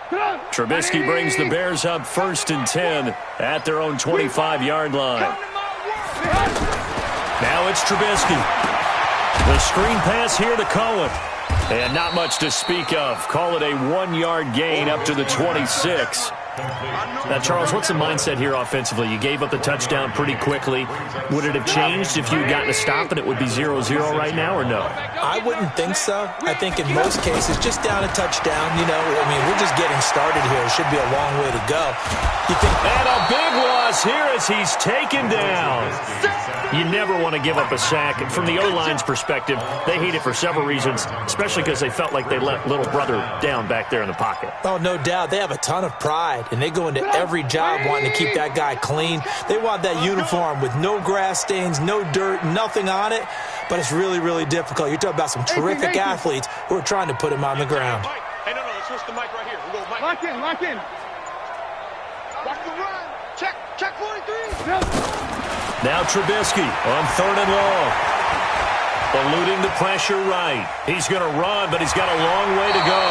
Trubisky brings the Bears up 1st and 10 at their own 25-yard line. Now it's Trubisky. The screen pass here to Cohen. And not much to speak of. Call it a 1-yard gain up to the 26. Now, Charles, what's the mindset here offensively? You gave up the touchdown pretty quickly. Would it have changed if you had gotten a stop and it would be 0-0 right now, or no? I wouldn't think so. I think in most cases, just down a touchdown, we're just getting started here. It should be a long way to go. And a big loss here as he's taken down. You never want to give up a sack. From the O-line's perspective, they hate it for several reasons, especially because they felt like they let little brother down back there in the pocket. Oh, no doubt. They have a ton of pride, and they go into every job wanting to keep that guy clean. They want that uniform with no grass stains, no dirt, nothing on it, but it's really, really difficult. You're talking about some terrific athletes who are trying to put him on the ground. Hey, no, let's switch the mic right here. We'll go mic. Lock in. Watch the run. Check 43. Now Trubisky on 3rd and long. Eluding the pressure right. He's going to run, but he's got a long way to go.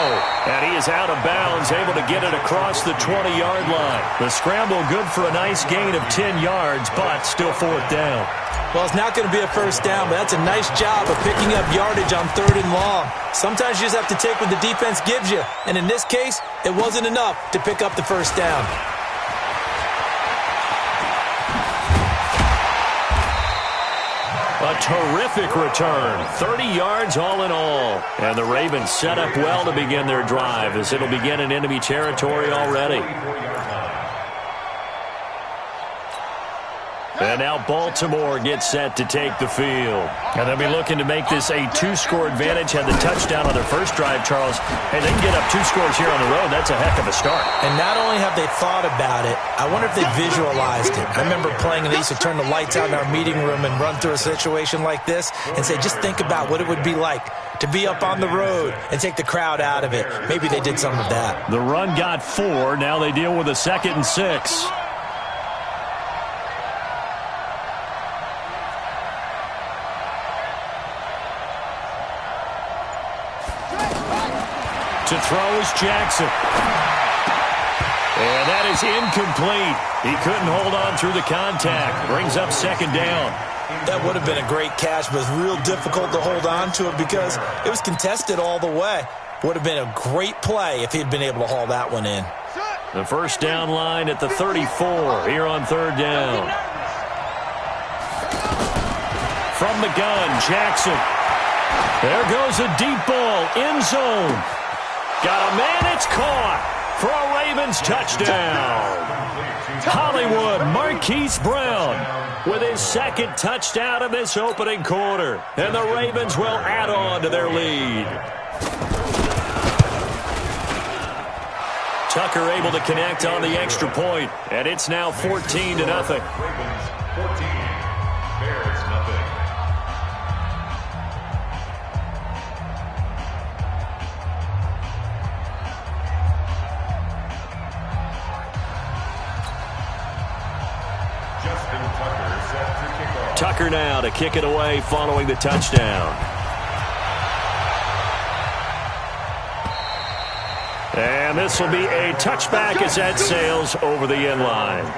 And he is out of bounds, able to get it across the 20-yard line. The scramble good for a nice gain of 10 yards, but still 4th down. Well, it's not going to be a 1st down, but that's a nice job of picking up yardage on 3rd and long. Sometimes you just have to take what the defense gives you. And in this case, it wasn't enough to pick up the 1st down. A terrific return, 30 yards all in all. And the Ravens set up well to begin their drive as it'll begin in enemy territory already. And now Baltimore gets set to take the field. And they'll be looking to make this a 2-score advantage. Had the touchdown on their first drive, Charles. Hey, they can get up 2 scores here on the road. That's a heck of a start. And not only have they thought about it, I wonder if they visualized it. I remember playing, and they used to turn the lights out in our meeting room and run through a situation like this and say, just think about what it would be like to be up on the road and take the crowd out of it. Maybe they did some of that. The run got 4. Now they deal with a 2nd and 6. To throw is Jackson. And that is incomplete. He couldn't hold on through the contact. Brings up 2nd down. That would have been a great catch, but it was real difficult to hold on to it because it was contested all the way. Would have been a great play if he had been able to haul that one in. The 1st down line at the 34 here on 3rd down. From the gun, Jackson. There goes a deep ball, end zone. Got a man, it's caught for a Ravens touchdown. Hollywood Marquise Brown with his 2nd touchdown of this opening quarter. And the Ravens will add on to their lead. Tucker able to connect on the extra point, and it's now 14-0. Ravens 14, Bears nothing. Tucker now to kick it away following the touchdown. And this will be a touchback as that sails over the end line.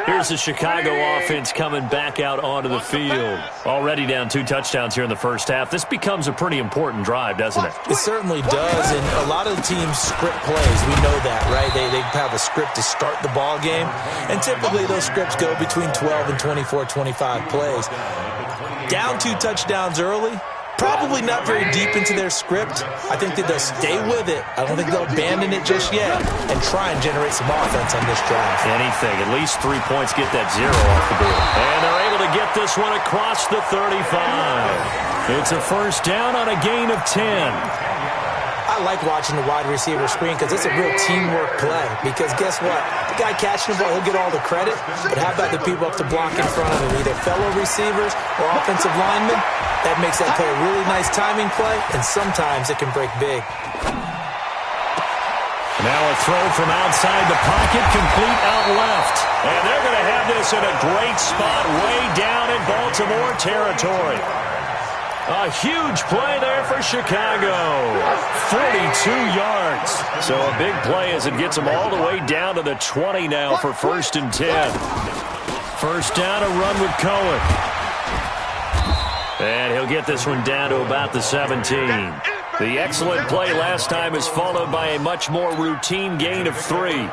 Here's the Chicago offense coming back out onto the field. Already down 2 touchdowns here in the first half. This becomes a pretty important drive, doesn't it? It certainly does, and a lot of the teams script plays. We know that, right? They have a script to start the ball game, and typically those scripts go between 12 and 24, 25 plays. Down 2 touchdowns early, probably not very deep into their script. I think that they'll stay with it. I don't think they'll abandon it just yet and try and generate some offense on this drive. Anything. At least 3 points get that 0 off the board. And they're able to get this one across the 35. It's a 1st down on a gain of 10. I like watching the wide receiver screen because it's a real teamwork play. Because guess what? The guy catching the ball, he'll get all the credit. But how about the people up to block in front of him, either fellow receivers or offensive linemen? That makes that play a really nice timing play, and sometimes it can break big. Now a throw from outside the pocket, complete out left. And they're going to have this in a great spot way down in Baltimore territory. A huge play there for Chicago. 42 yards. So a big play as it gets them all the way down to the 20 now for 1st and 10. First down, a run with Cohen. And he'll get this one down to about the 17. The excellent play last time is followed by a much more routine gain of 3.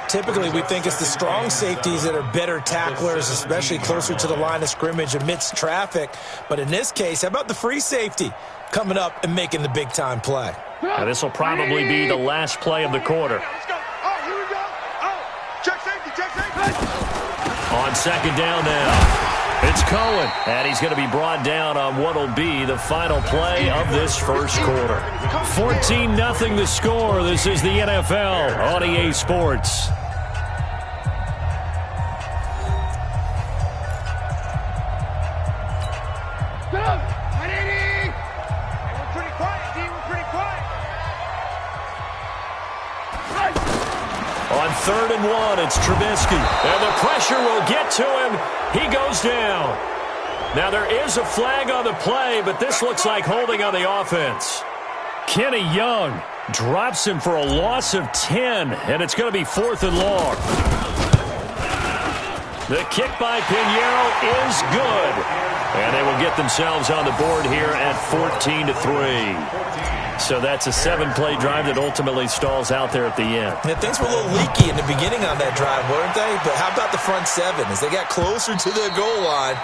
Typically, we think it's the strong safeties that are better tacklers, especially closer to the line of scrimmage amidst traffic. But in this case, how about the free safety coming up and making the big-time play? Now, this will probably be the last play of the quarter. Let's go. Oh, here we go. Oh, check safety, check safety. On second down now, it's Cohen, and he's going to be brought down on what will be the final play of this first quarter. 14-0 the score. This is the NFL on EA Sports. On 3rd and 1, it's Trubisky. And the pressure will get to him. He goes down. Now, there is a flag on the play, but this looks like holding on the offense. Kenny Young drops him for a loss of 10, and it's going to be 4th and long. The kick by Pinheiro is good. And they will get themselves on the board here at 14-3. So that's a 7-play drive that ultimately stalls out there at the end. Yeah, things were a little leaky in the beginning on that drive, weren't they? But how about the front 7? As they got closer to the goal line,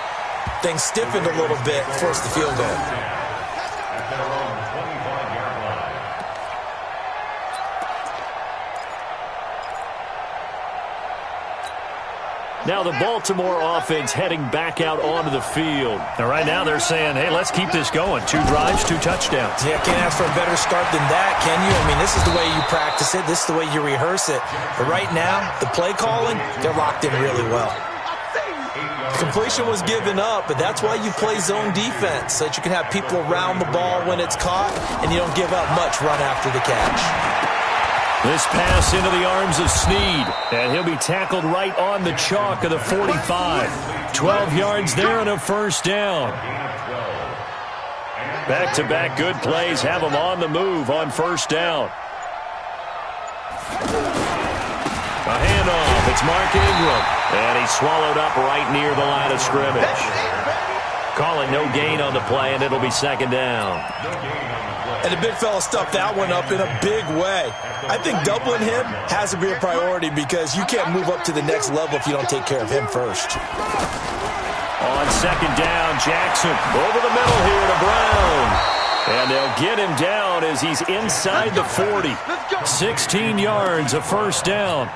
things stiffened a little bit, forced the field goal. Now the Baltimore offense heading back out onto the field. And right now they're saying, hey, let's keep this going. 2 drives, 2 touchdowns. Yeah, can't ask for a better start than that, can you? I mean, this is the way you practice it. This is the way you rehearse it. But right now, the play calling, they're locked in really well. The completion was given up, but that's why you play zone defense, so that you can have people around the ball when it's caught, and you don't give up much run after the catch. This pass into the arms of Snead, and he'll be tackled right on the chalk of the 45. 12 yards there and a first down. Back-to-back good plays have him on the move on first down. A handoff. It's Mark Ingram, and he's swallowed up right near the line of scrimmage. Calling no gain on the play, and it'll be second down. And the big fella stuffed that one up in a big way. I think doubling him has to be a priority because you can't move up to the next level if you don't take care of him first. On second down, Jackson over the middle here to Brown. And they'll get him down as he's inside the 40. 16 yards, a first down.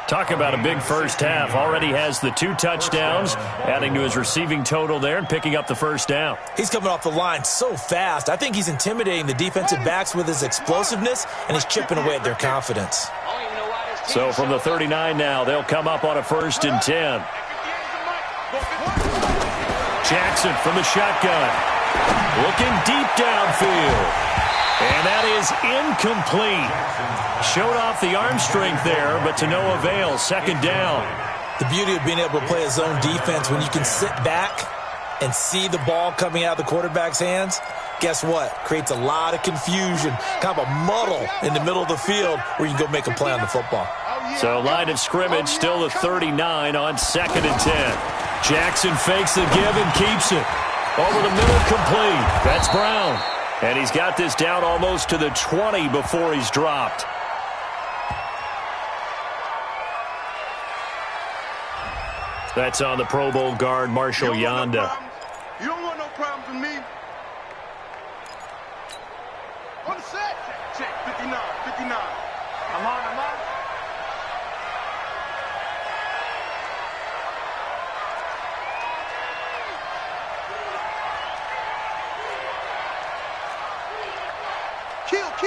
Talk about a big first half. Already has the 2 touchdowns, adding to his receiving total there and picking up the first down. He's coming off the line so fast. I think he's intimidating the defensive backs with his explosiveness, and he's chipping away at their confidence. So from the 39 now, they'll come up on a 1st and 10. Jackson from the shotgun. Looking deep downfield. And that is incomplete. Showed off the arm strength there, but to no avail. Second down. The beauty of being able to play a zone defense when you can sit back and see the ball coming out of the quarterback's hands, guess what? Creates a lot of confusion, kind of a muddle in the middle of the field where you can go make a play on the football. So line of scrimmage still the 39 on 2nd and 10. Jackson fakes the give and keeps it. Over the middle, complete. That's Brown. And he's got this down almost to the 20 before he's dropped. That's on the Pro Bowl guard, Marshall Yanda. You don't want no problems with me. On the set. Check, 59, 59. I'm on. Kill. Wait.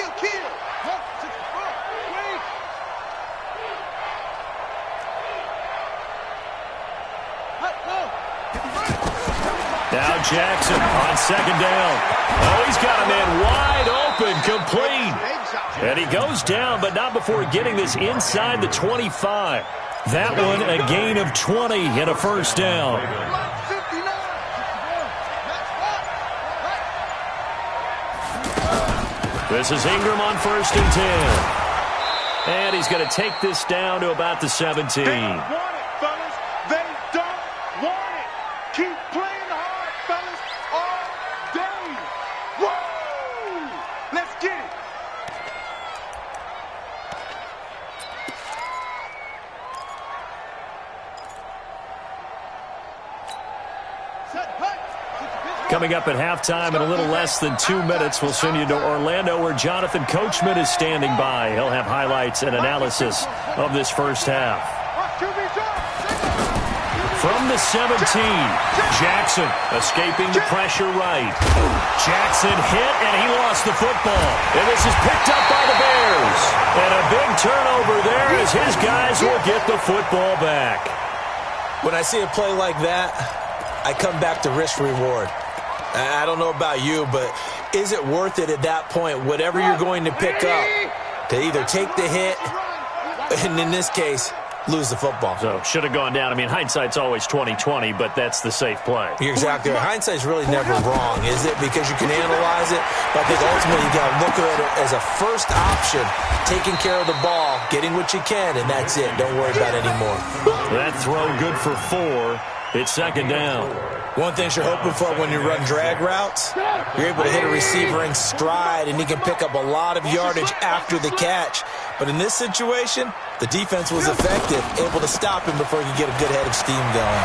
Now Jackson on second down. Oh, he's got a man wide open, complete. And he goes down, but not before getting this inside the 25. That one a gain of 20 and a first down. This is Ingram on 1st and 10. And he's going to take this down to about the 17. They don't want it, fellas. They don't want it. Keep playing hard, fellas, all day. Woo! Let's get it. Coming up at halftime in a little less than 2 minutes, we'll send you to Orlando where Jonathan Coachman is standing by. He'll have highlights and analysis of this first half. From the 17, Jackson escaping the pressure right. Jackson hit, and he lost the football. And this is picked up by the Bears. And a big turnover there as his guys will get the football back. When I see a play like that, I come back to risk-reward. I don't know about you, but is it worth it at that point, whatever you're going to pick up, to either take the hit, and in this case, lose the football? So, should have gone down. I mean, hindsight's always 20/20, but that's the safe play. You're exactly right. Hindsight's really never wrong, is it? Because you can analyze it, but I think ultimately you got to look at it as a first option, taking care of the ball, getting what you can, and that's it. Don't worry about it anymore. That throw good for 4. It's 2nd down. One thing you're hoping for when you run drag routes, you're able to hit a receiver in stride, and he can pick up a lot of yardage after the catch. But in this situation, the defense was effective, able to stop him before he could get a good head of steam going.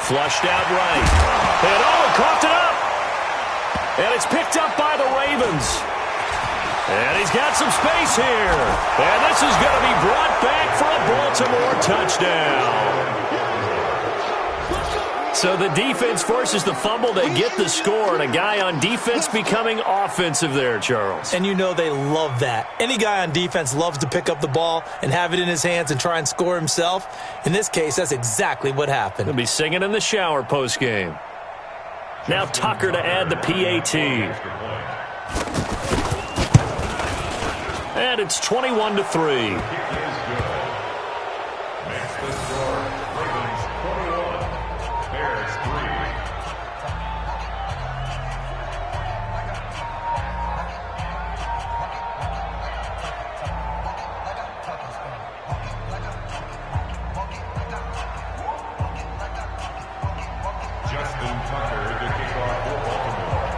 Flushed out right. And coughed it up. And it's picked up by the Ravens. And he's got some space here. And this is going to be brought back for a Baltimore touchdown. So the defense forces the fumble. They get the score, and a guy on defense becoming offensive there, Charles. And you know they love that. Any guy on defense loves to pick up the ball and have it in his hands and try and score himself. In this case, that's exactly what happened. He'll be singing in the shower postgame. Now Tucker to add the PAT. And it's 21-3.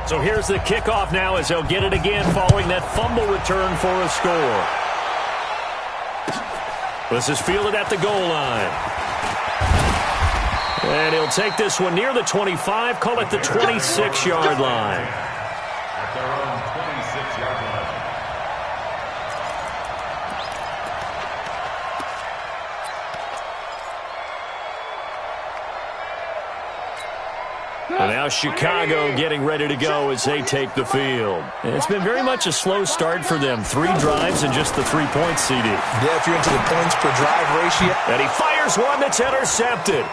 So here's the kickoff now as they'll get it again following that fumble return for a score. This is fielded at the goal line. And he'll take this one near the 25, call it the 26-yard line. At their own 26-yard line. And now Chicago getting ready to go as they take the field. And it's been very much a slow start for them. 3 drives and just the 3 points, CD. Yeah, if you're into the points per drive ratio. And he fires one that's intercepted.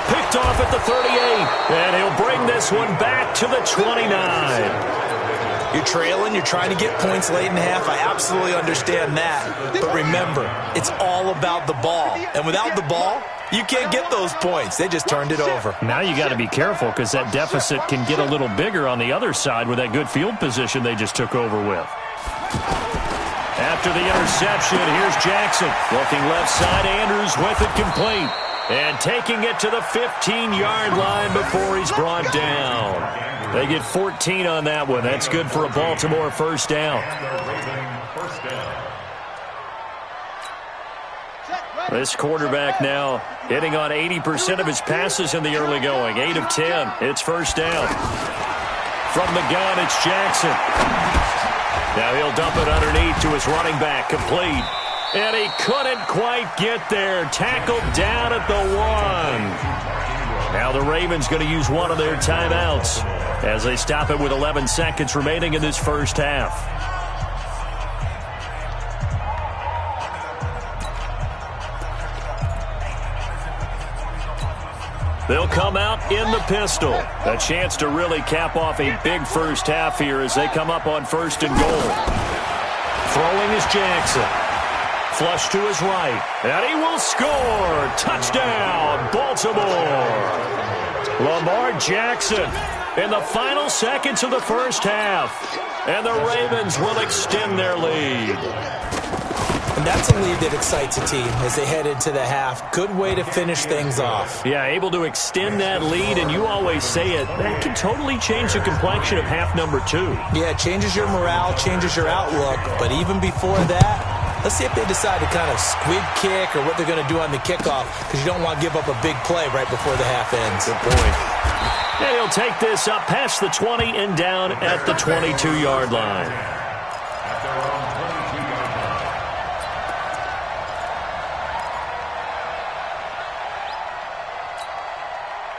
Picked off at the 38. And he'll bring this one back to the 29. You're trailing, you're trying to get points late in the half. I absolutely understand that. But remember, it's all about the ball. And without the ball, you can't get those points. They just turned it over. Now you got to be careful because that deficit can get a little bigger on the other side with that good field position they just took over with. After the interception, here's Jackson. Looking left side, Andrews with it complete. And taking it to the 15-yard line before he's brought down. They get 14 on that one. That's good for a Baltimore first down. This quarterback now hitting on 80% of his passes in the early going. 8 of 10. It's first down. From the gun, it's Jackson. Now he'll dump it underneath to his running back. Complete. And he couldn't quite get there. Tackled down at the 1. Now the Ravens going to use one of their timeouts as they stop it with 11 seconds remaining in this first half. They'll come out in the pistol. A chance to really cap off a big first half here as they come up on 1st and goal. Throwing is Jackson. Flush to his right. And he will score. Touchdown, Baltimore. Lamar Jackson in the final seconds of the first half. And the Ravens will extend their lead. And that's a lead that excites a team as they head into the half. Good way to finish things off. Yeah, able to extend that lead, and you always say it, that can totally change the complexion of half number 2. Yeah, it changes your morale, changes your outlook. But even before that, let's see if they decide to kind of squib kick or what they're going to do on the kickoff, because you don't want to give up a big play right before the half ends. Good point. And he'll take this up past the 20 and down at the 22-yard line.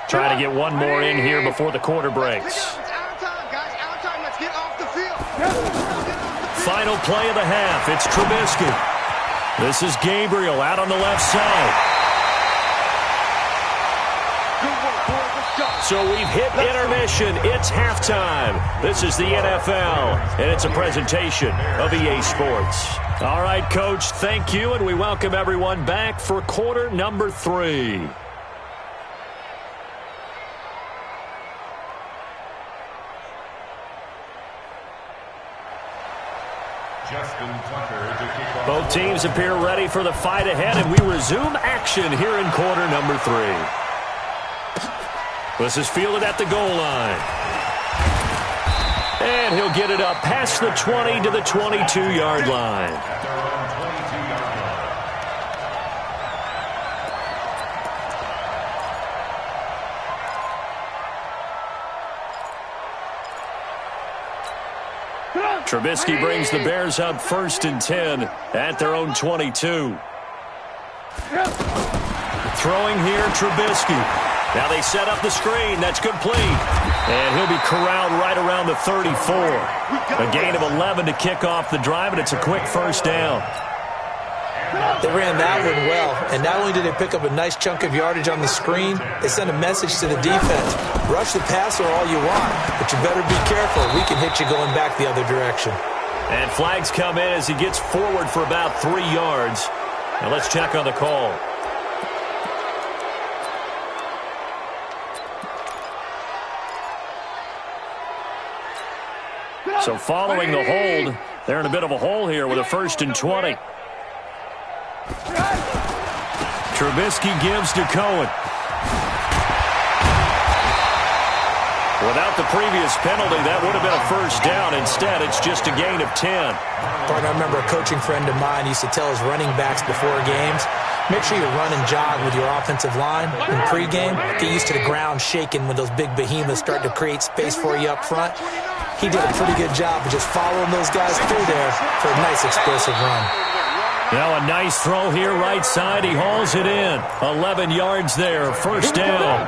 Try to get one more in here before the quarter breaks. Final play of the half. It's Trubisky. This is Gabriel out on the left side. So we've hit intermission. It's halftime. This is the NFL, and it's a presentation of EA Sports. All right, Coach, thank you, and we welcome everyone back for quarter number 3. Both teams appear ready for the fight ahead, and we resume action here in quarter number 3. This is fielded at the goal line. And he'll get it up past the 20 to the 22-yard line. Trubisky brings the Bears up 1st and 10 at their own 22. Throwing here, Trubisky. Now they set up the screen. That's complete. And he'll be corralled right around the 34. A gain of 11 to kick off the drive, and it's a quick first down. They ran that one well, and not only did they pick up a nice chunk of yardage on the screen, they sent a message to the defense. Rush the passer all you want, but you better be careful. We can hit you going back the other direction. And flags come in as he gets forward for about 3 yards. Now let's check on the call. So following the hold, they're in a bit of a hole here with a 1st and 20. Trubisky gives to Cohen. Without the previous penalty, that would have been a first down. Instead, it's just a gain of 10. Partner, I remember a coaching friend of mine used to tell his running backs before games, make sure you run and jog with your offensive line in pregame. Get used to the ground shaking when those big behemoths start to create space for you up front. He did a pretty good job of just following those guys through there for a nice explosive run. Now a nice throw here right side. He hauls it in. 11 yards there. First down.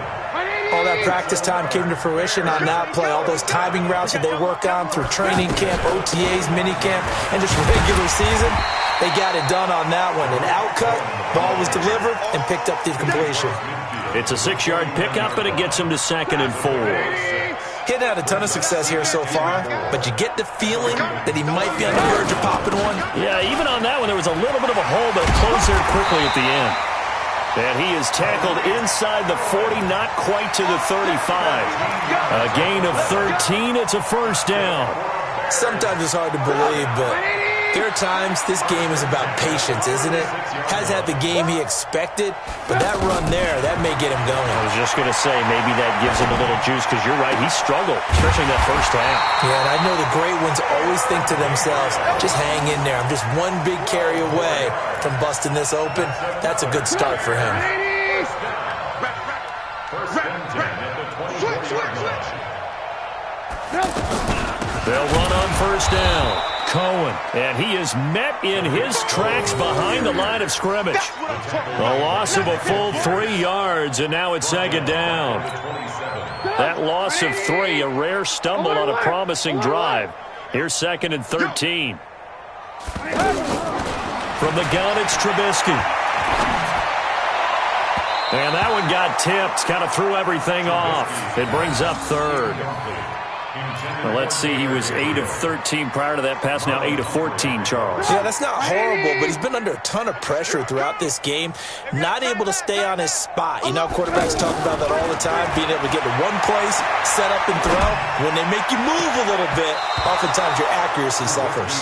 All that practice time came to fruition on that play. All those timing routes that they work on through training camp, OTAs, minicamp, and just regular season, they got it done on that one. An outcut, ball was delivered, and picked up the completion. It's a 6-yard pickup, and it gets him to 2nd and 4. He hadn't had a ton of success here so far, but you get the feeling that he might be on the verge of popping one. Yeah, even on that one, there was a little bit of a hole, but it closed there quickly at the end. And he is tackled inside the 40, not quite to the 35. A gain of 13, it's a first down. Sometimes it's hard to believe, but there are times this game is about patience, isn't it? Has had the game he expected, but that run there, that may get him going. I was just going to say, maybe that gives him a little juice, because you're right, he struggled, especially that first half. Yeah, and I know the great ones always think to themselves, just hang in there. I'm just one big carry away from busting this open. That's a good start for him. They'll run on first down. Cohen, and he is met in his tracks behind the line of scrimmage. A loss of a full 3 yards, and now it's 2nd down. That loss of 3, a rare stumble on a promising drive. Here's 2nd and 13. From the gun, it's Trubisky. And that one got tipped, kind of threw everything off. It brings up third. Well, let's see, he was 8 of 13 prior to that pass, now 8 of 14, Charles. Yeah, that's not horrible, but he's been under a ton of pressure throughout this game, not able to stay on his spot. You know, quarterbacks talk about that all the time, being able to get to one place, set up and throw. When they make you move a little bit, oftentimes your accuracy suffers.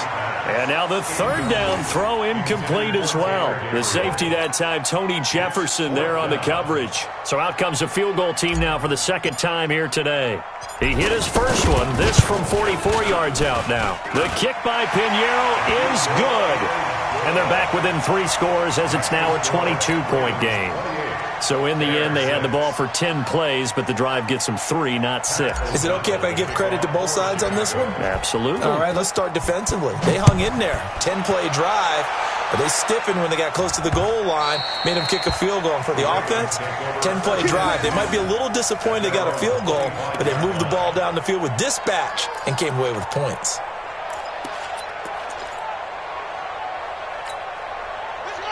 And now the third down throw incomplete as well. The safety that time, Tony Jefferson, there on the coverage. So out comes a field goal team now for the second time here today. He hit his first one, this from 44 yards out now. The kick by Pinheiro is good. And they're back within 3 scores as it's now a 22-point game. So in the end, they had the ball for 10 plays, but the drive gets them 3, not 6. Is it okay if I give credit to both sides on this one? Absolutely. All right, let's start defensively. They hung in there. 10-play drive, but they stiffened when they got close to the goal line, made them kick a field goal. And for the offense, 10-play drive. They might be a little disappointed they got a field goal, but they moved the ball down the field with dispatch and came away with points.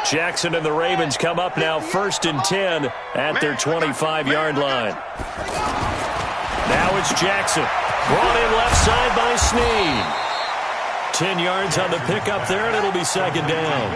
Jackson and the Ravens come up now 1st and 10 at their 25-yard line. Now it's Jackson. Brought in left side by Snead. 10 yards on the pickup there, and it'll be second down.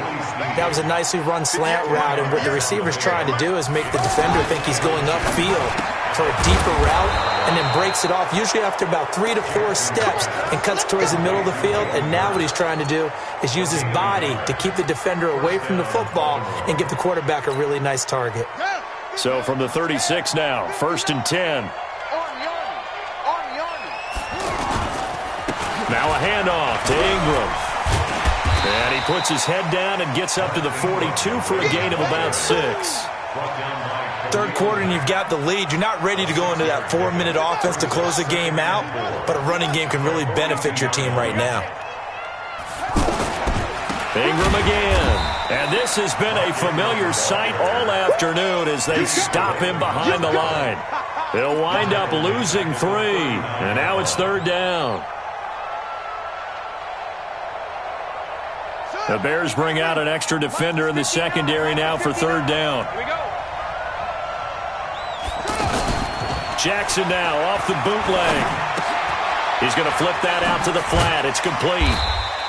That was a nicely run slant route, and what the receiver's trying to do is make the defender think he's going upfield for a deeper route, and then breaks it off, usually after about 3 to 4 steps, and cuts towards the middle of the field. And now what he's trying to do is use his body to keep the defender away from the football and give the quarterback a really nice target. So from the 36 now, 1st and 10. Now a handoff to Ingram. And he puts his head down and gets up to the 42 for a gain of about 6. Third quarter and you've got the lead. You're not ready to go into that 4-minute offense to close the game out, but a running game can really benefit your team right now. Ingram again. And this has been a familiar sight all afternoon as they stop him behind the line. They'll wind up losing 3. And now it's 3rd down. The Bears bring out an extra defender in the secondary now for 3rd down. Jackson now off the bootleg. He's going to flip that out to the flat. It's complete.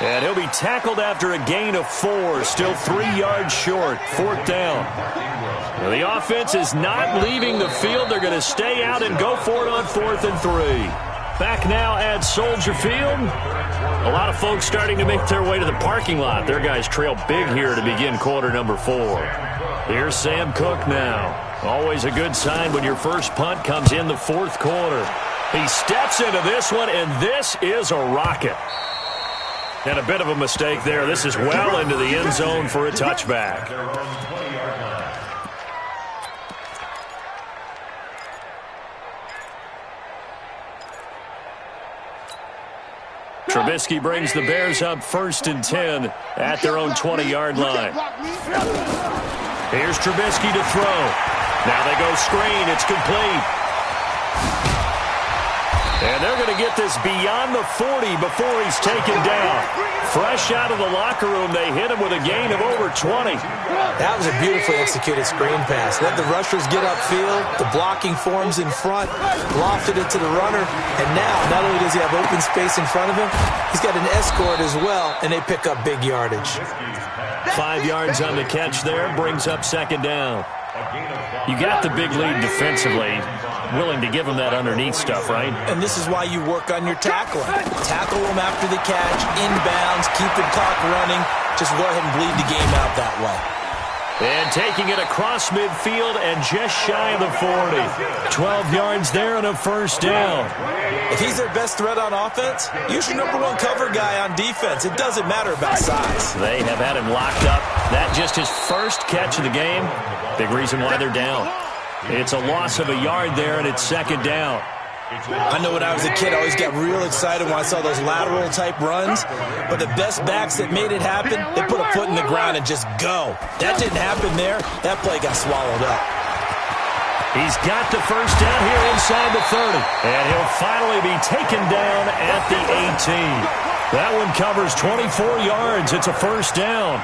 And he'll be tackled after a gain of 4. Still 3 yards short. 4th down. Now the offense is not leaving the field. They're going to stay out and go for it on 4th and 3. Back now at Soldier Field. A lot of folks starting to make their way to the parking lot. Their guys trail big here to begin quarter number 4. Here's Sam Cook now. Always a good sign when your first punt comes in the 4th quarter. He steps into this one, and this is a rocket. And a bit of a mistake there. This is well into the end zone for a touchback. Trubisky brings the Bears up 1st and 10 at their own 20-yard line. Here's Trubisky to throw. Now they go screen. It's complete. And they're going to get this beyond the 40 before he's taken down. Fresh out of the locker room, they hit him with a gain of over 20. That was a beautifully executed screen pass. Let the rushers get upfield. The blocking forms in front. Lofted it to the runner. And now, not only does he have open space in front of him, he's got an escort as well, and they pick up big yardage. 5 yards on the catch there. Brings up 2nd down. You got the big lead defensively. Willing to give them that underneath stuff, right? And this is why you work on your tackling. Tackle them after the catch, inbounds, keep the clock running. Just go ahead and bleed the game out that way. And taking it across midfield and just shy of the 40. 12 yards there and a 1st down. If he's their best threat on offense, use your number 1 cover guy on defense. It doesn't matter about size. They have had him locked up. That just his first catch of the game. Big reason why they're down. It's a loss of a yard there, and it's 2nd down. I know when I was a kid, I always got real excited when I saw those lateral-type runs. But the best backs that made it happen, they put a foot in the ground and just go. That didn't happen there. That play got swallowed up. He's got the 1st down here inside the 30. And he'll finally be taken down at the 18. That one covers 24 yards. It's a first down.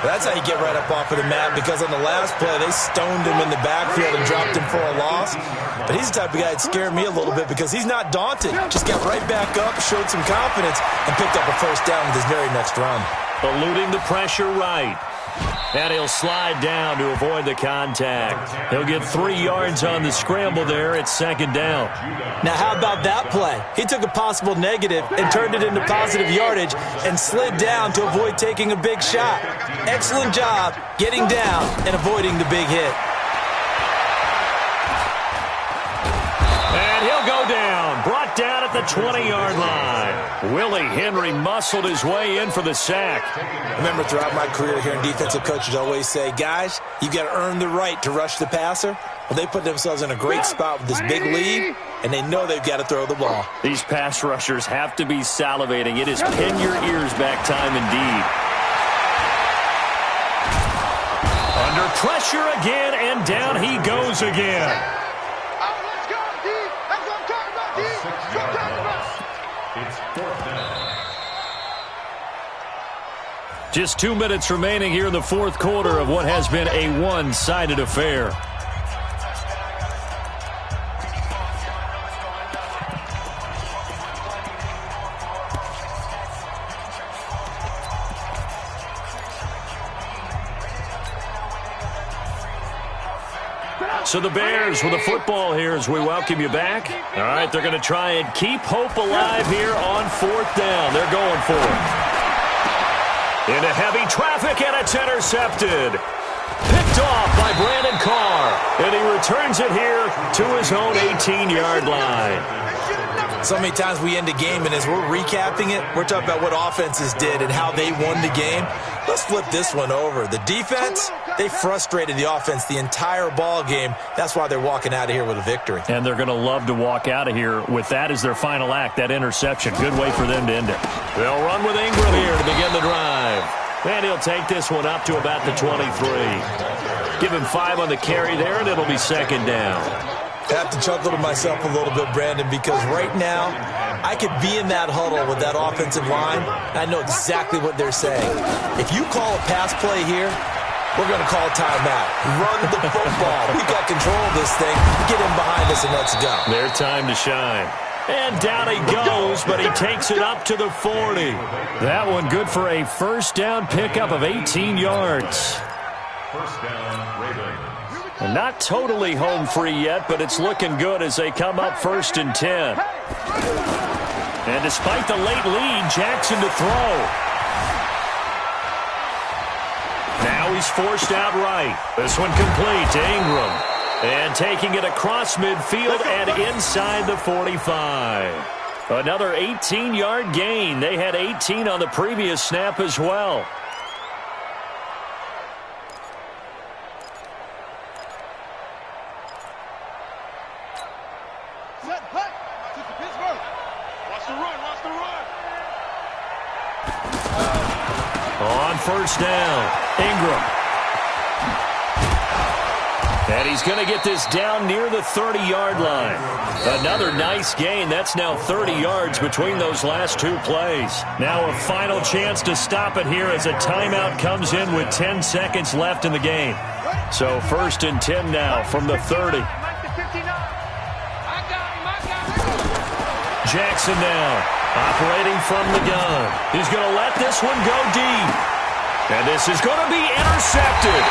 That's how you get right up off of the mat, because on the last play, they stoned him in the backfield and dropped him for a loss. But he's the type of guy that scared me a little bit because he's not daunted. Just got right back up, showed some confidence, and picked up a first down with his very next run. Eluding the pressure right. And he'll slide down to avoid the contact. He'll get 3 yards on the scramble there. It's second down. Now, how about that play? He took a possible negative and turned it into positive yardage and slid down to avoid taking a big shot. Excellent job getting down and avoiding the big hit. And he'll go down. Brought down at the 20-yard line. Willie Henry muscled his way in for the sack. Remember, throughout my career here, defensive coaches always say, guys, you got to earn the right to rush the passer. Well, they put themselves in a great spot with this big lead, and they know they've got to throw the ball. These pass rushers have to be salivating. It is pin your ears back time indeed. Under pressure again, and down he goes again. It's fourth down. Just 2 minutes remaining here in the fourth quarter of what has been a one-sided affair. So the Bears with the football here as we welcome you back. All right, they're going to try and keep hope alive here on fourth down. They're going for it. Into heavy traffic, and it's intercepted. Picked off by Brandon Carr, and he returns it here to his own 18-yard line. So many times we end a game, and as we're recapping it, we're talking about what offenses did and how they won the game. Let's flip this one over. The defense, they frustrated the offense the entire ball game. That's why they're walking out of here with a victory. And they're going to love to walk out of here with that as their final act, that interception. Good way for them to end it. They'll run with Ingram here to begin the drive. And he'll take this one up to about the 23. Give him 5 on the carry there, and it'll be second down. I have to chuckle to myself a little bit, Brandon, because right now I could be in that huddle with that offensive line. I know exactly what they're saying. If you call a pass play here, we're going to call a timeout. Run the football. We've got control of this thing. Get him behind us and let's go. Their time to shine. And down he goes, but he takes it up to the 40. That one good for a first down pickup of 18 yards. First down, Ravens. And not totally home free yet, but it's looking good as they come up 1st and 10. And despite the late lead, Jackson to throw. Now he's forced out right. This one complete to Ingram. And taking it across midfield and inside the 45. Another 18-yard gain. They had 18 on the previous snap as well. On first down, Ingram. And he's going to get this down near the 30-yard line. Another nice gain. That's now 30 yards between those last 2 plays. Now a final chance to stop it here as a timeout comes in with 10 seconds left in the game. So 1st and 10 now from the 30. Jackson now operating from the gun. He's going to let this one go deep. And this is going to be intercepted.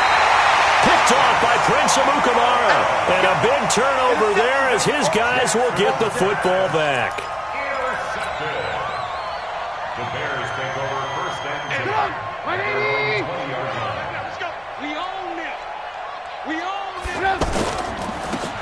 Picked off by Prince Amukamara. And a big turnover there as his guys will get the football back. Intercepted. The Bears take over first and 10. 20-yard line. Let's go. We own this. We own this.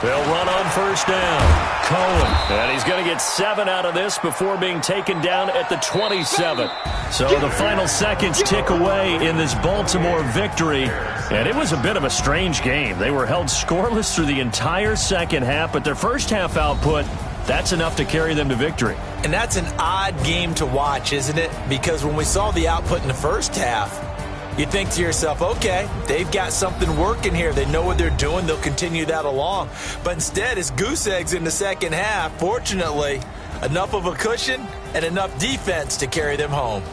They'll run on first down. Cohen. And he's going to get 7 out of this before being taken down at the 27. So the final seconds tick away in this Baltimore victory. And it was a bit of a strange game. They were held scoreless through the entire second half, but their first half output, that's enough to carry them to victory. And that's an odd game to watch, isn't it? Because when we saw the output in the first half, you think to yourself, okay, they've got something working here. They know what they're doing. They'll continue that along. But instead, it's goose eggs in the second half. Fortunately, Enough of a cushion and enough defense to carry them home.